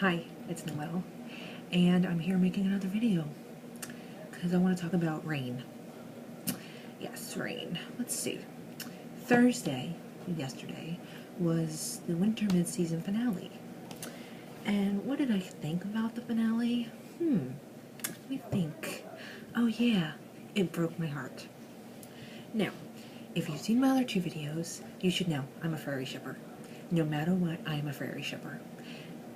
Hi, it's Noelle, and I'm here making another video because I want to talk about rain. Yes, rain. Let's see. Thursday, yesterday, was the winter mid-season finale. And what did I think about the finale? Let me think. Oh yeah, it broke my heart. Now, if you've seen my other two videos, you should know I'm a furry shipper. No matter what, I am a furry shipper.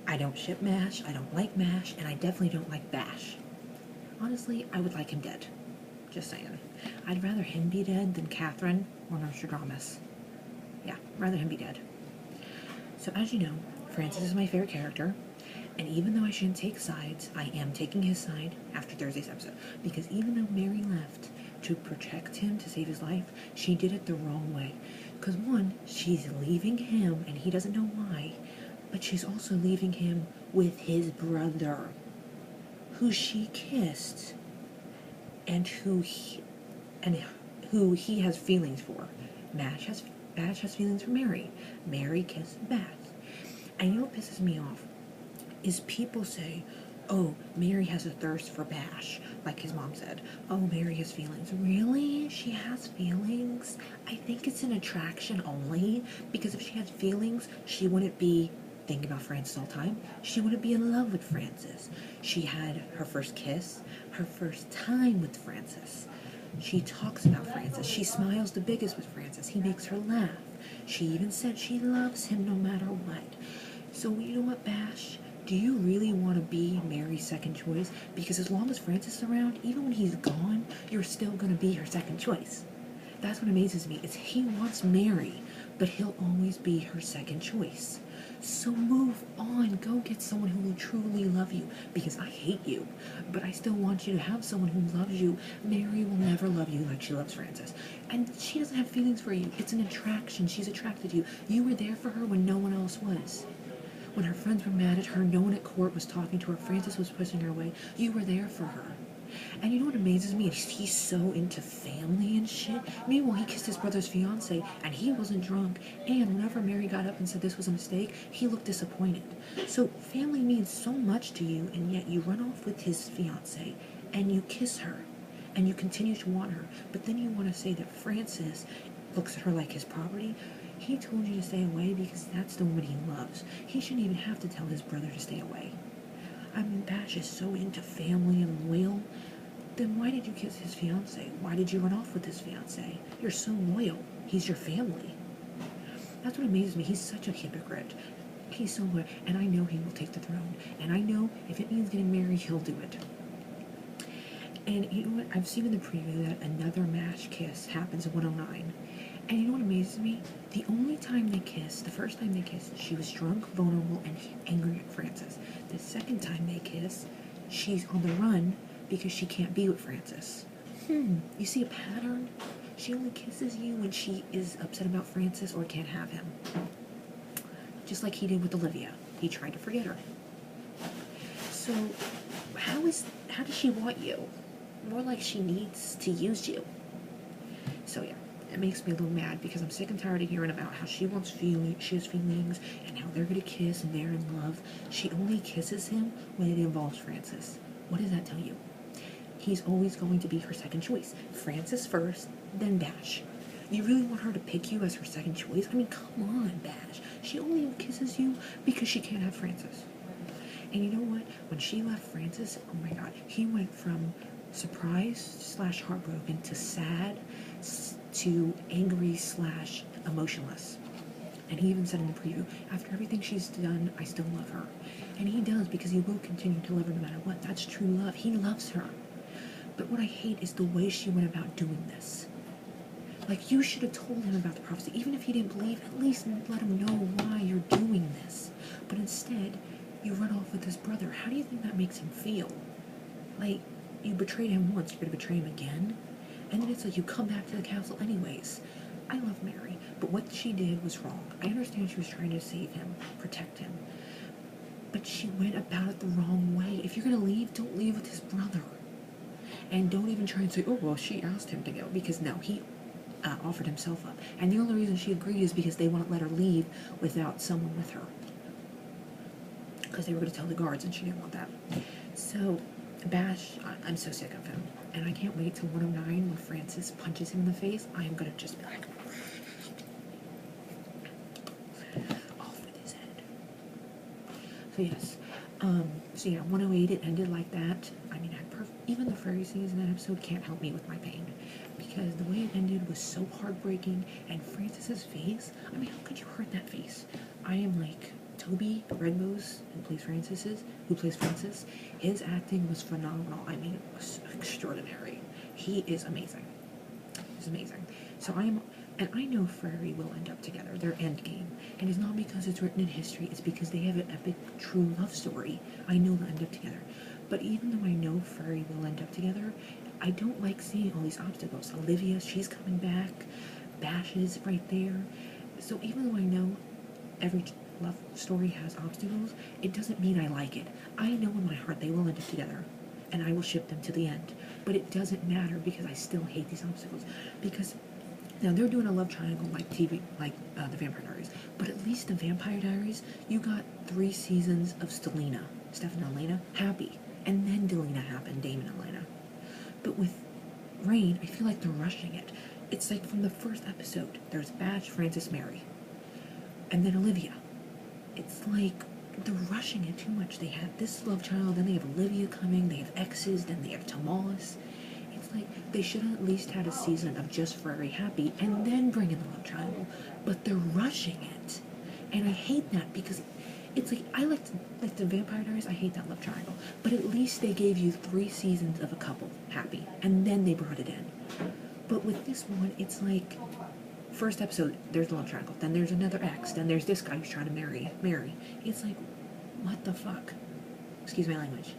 I don't ship MASH, I don't like MASH, and I definitely don't like BASH. Honestly, I would like him dead. Just saying. I'd rather him be dead than Catherine or Nostradamus. Yeah, rather him be dead. So as you know, Francis is my favorite character, and even though I shouldn't take sides, I am taking his side after Thursday's episode. Because even though Mary left to protect him, to save his life, she did it the wrong way. Because one, she's leaving him, and he doesn't know why, but she's also leaving him with his brother, who she kissed, and who he has feelings for. Bash has feelings for Mary. Mary kissed Beth. And you know what pisses me off? Is people say, oh, Mary has a thirst for Bash, like his mom said. Oh, Mary has feelings. Really? She has feelings? I think it's an attraction only, because if she had feelings, she wouldn't be thinking about Francis all the time. She wouldn't be in love with Francis. She had her first kiss, her first time with Francis. She talks about Francis. She smiles the biggest with Francis. He makes her laugh. She even said she loves him no matter what. So you know what, Bash? Do you really want to be Mary's second choice? Because as long as Francis is around, even when he's gone, you're still going to be her second choice. That's what amazes me, is he wants Mary, but he'll always be her second choice. So move on. Go get someone who will truly love you, because I hate you, but I still want you to have someone who loves you. Mary will never love you like she loves Francis. And she doesn't have feelings for you. It's an attraction. She's attracted to you. You were there for her when no one else was. When her friends were mad at her, no one at court was talking to her, Francis was pushing her away, you were there for her. And you know what amazes me? He's so into family and shit. Meanwhile, he kissed his brother's fiance, and he wasn't drunk. And whenever Mary got up and said this was a mistake, he looked disappointed. So family means so much to you, and yet you run off with his fiance, and you kiss her, and you continue to want her. But then you want to say that Francis looks at her like his property. He told you to stay away because that's the woman he loves. He shouldn't even have to tell his brother to stay away. I mean, Bash is so into family and loyal. Then why did you kiss his fiance? Why did you run off with his fiance? You're so loyal. He's your family. That's what amazes me. He's such a hypocrite. He's so loyal. And I know he will take the throne. And I know if it means getting married, he'll do it. And you know what? I've seen in the preview that another MASH kiss happens in 109. And you know what amazes me? The only time they kissed, the first time they kissed, she was drunk, vulnerable, and angry at Francis. The second time they kiss, she's on the run because she can't be with Francis. You see a pattern? She only kisses you when she is upset about Francis or can't have him. Just like he did with Olivia. He tried to forget her. So, how does she want you? More like she needs to use you. So yeah. It makes me a little mad because I'm sick and tired of hearing about how she has feelings, and how they're gonna kiss and they're in love. She only kisses him when it involves Francis. What does that tell you? He's always going to be her second choice. Francis first, then Bash. You really want her to pick you as her second choice? I mean, come on, Bash. She only kisses you because she can't have Francis. And you know what? When she left Francis, oh my god, he went from surprised / heartbroken to sad to angry / emotionless. And he even said in the preview, after everything she's done, I still love her. And he does, because he will continue to love her no matter what. That's true love. He loves her. But what I hate is the way she went about doing this. Like, you should have told him about the prophecy. Even if he didn't believe, at least let him know why you're doing this. But instead, you run off with his brother. How do you think that makes him feel? Like, you betrayed him once, you're gonna betray him again? And then it's like you come back to the castle anyways. I love Mary, but what she did was wrong. I understand she was trying to save him, protect him, but she went about it the wrong way. If you're gonna leave, don't leave with his brother. And don't even try and say, oh, well, she asked him to go, because no, he offered himself up. And the only reason she agreed is because they wouldn't let her leave without someone with her. because they were going to tell the guards, and she didn't want that. So Bash, I'm so sick of him, and I can't wait till 109 when Francis punches him in the face. I am going to just be like, off with his head. So yes, so yeah, 108, it ended like that. I mean, even the furry scenes in that episode can't help me with my pain, because the way it ended was so heartbreaking, and Francis's face, I mean, how could you hurt that face? I am like, Toby Redbose, who plays Francis, his acting was phenomenal. I mean, it was extraordinary. He is amazing. He's amazing. So and I know Furry will end up together, their end game. And it's not because it's written in history, it's because they have an epic, true love story. I know they'll end up together. But even though I know Furry will end up together, I don't like seeing all these obstacles. Olivia, she's coming back. Bash is right there. So even though I know every love story has obstacles, it doesn't mean I like it. I know in my heart they will end up together, and I will ship them to the end. But it doesn't matter because I still hate these obstacles. Because now they're doing a love triangle like TV, like the Vampire Diaries. But at least the Vampire Diaries, you got 3 seasons of Stelina, Stefan and Elena, happy. And then Delina happened, Damon and Elena. But with Rain, I feel like they're rushing it. It's like from the first episode, there's Bash, Francis, Mary. And then Olivia. It's like they're rushing it too much. They have this love child, then they have Olivia coming, they have exes, then they have Tomas. It's like they should have at least had a season of just Furry happy and then bring in the love triangle. But they're rushing it. And I hate that because it's like, I like the Vampire Diaries, I hate that love triangle. But at least they gave you 3 seasons of a couple happy, and then they brought it in. But with this one, it's like, first episode, there's the love triangle, then there's another ex, then there's this guy who's trying to marry. It's like, what the fuck? Excuse my language.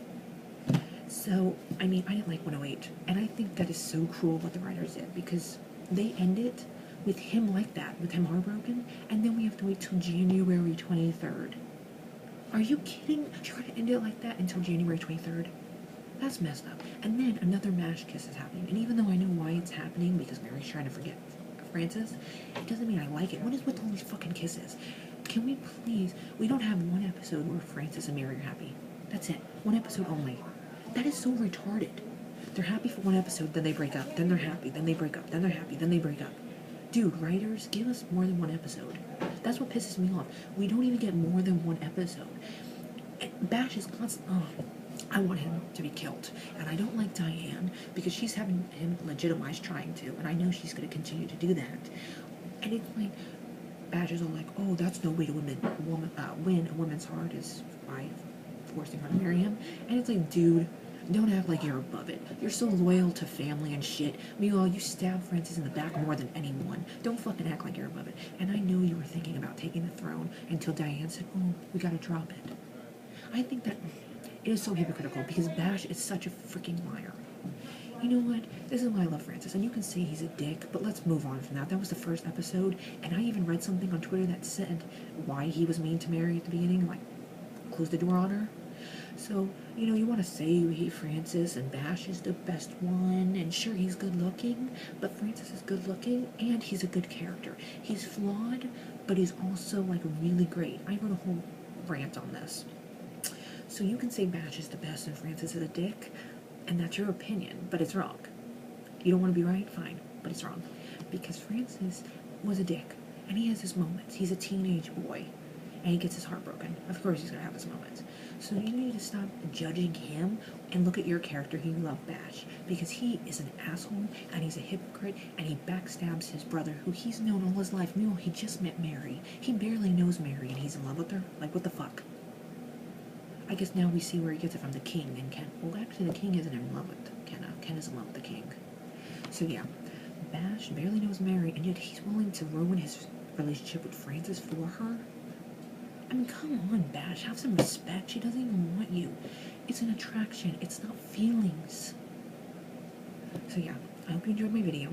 So, I mean, I didn't like 108, and I think that is so cruel what the writers did, because they end it with him like that, with him heartbroken, and then we have to wait till January 23rd. Are you kidding? Try to end it like that until January 23rd? That's messed up. And then another MASH kiss is happening, and even though I know why it's happening, because Mary's trying to forget Francis, it doesn't mean I like it. What is with all these fucking kisses? Can we please, we don't have one episode where Francis and Mary are happy. That's it. One episode only. That is so retarded. They're happy for one episode, then they break up, then they're happy, then they break up, then they're happy, then they break up. Dude, writers, give us more than one episode. That's what pisses me off. We don't even get more than one episode. Bash is constant. Oh, I want him to be killed. And I don't like Diane because she's having him legitimized trying to. And I know she's going to continue to do that. And it's like, Bash is all like, oh, that's no way to win a woman's heart is by forcing her to marry him. And it's like, dude, don't act like you're above it. You're so loyal to family and shit. Meanwhile, you stabbed Francis in the back more than anyone. Don't fucking act like you're above it. And I know you were thinking about taking the throne until Diane said, oh, we gotta drop it. I think that it is so hypocritical because Bash is such a freaking liar. You know what? This is why I love Francis. And you can say he's a dick, but let's move on from that. That was the first episode. And I even read something on Twitter that said why he was mean to Mary at the beginning, like, close the door on her. So, you know, you want to say you hate Francis and Bash is the best one, and sure, he's good looking, but Francis is good looking and he's a good character. He's flawed, but he's also, like, really great. I wrote a whole rant on this. So you can say Bash is the best and Francis is a dick, and that's your opinion, but it's wrong. You don't want to be right? Fine, but it's wrong. Because Francis was a dick, and he has his moments. He's a teenage boy, and he gets his heart broken. Of course he's going to have his moments. So you need to stop judging him and look at your character who you love, Bash. Because he is an asshole, and he's a hypocrite, and he backstabs his brother, who he's known all his life. Meanwhile, he just met Mary. He barely knows Mary, and he's in love with her? Like, what the fuck? I guess now we see where he gets it from the king and Ken. Well, actually, the king isn't in love with Kenna. Ken is in love with the king. So yeah, Bash barely knows Mary, and yet he's willing to ruin his relationship with Francis for her? I mean, come on, Bash, have some respect. She doesn't even want you. It's an attraction. It's not feelings. So yeah, I hope you enjoyed my video.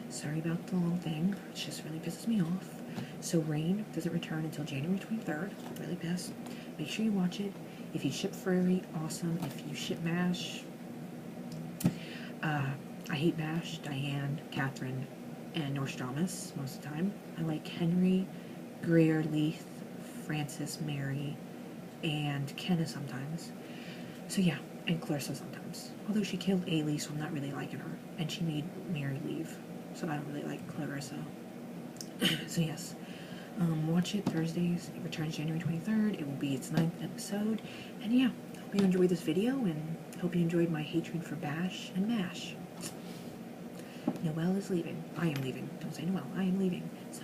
Sorry about the long thing. It just really pisses me off. So Rain doesn't return until January 23rd. Really pissed. Make sure you watch it. If you ship Furry, awesome. If you ship Bash, I hate Bash, Diane, Catherine, and Nostradamus most of the time. I like Henry, Greer, Leith, Francis, Mary, and Kenna sometimes. So yeah, and Clarissa sometimes. Although she killed Ailey, so I'm not really liking her. And she made Mary leave, so I don't really like Clarissa. So yes, watch it Thursdays. It returns January 23rd. It will be its 9th episode. And yeah, hope you enjoyed this video, and hope you enjoyed my hatred for Bash and MASH. Noelle is leaving. I am leaving. Don't say Noelle. I am leaving. So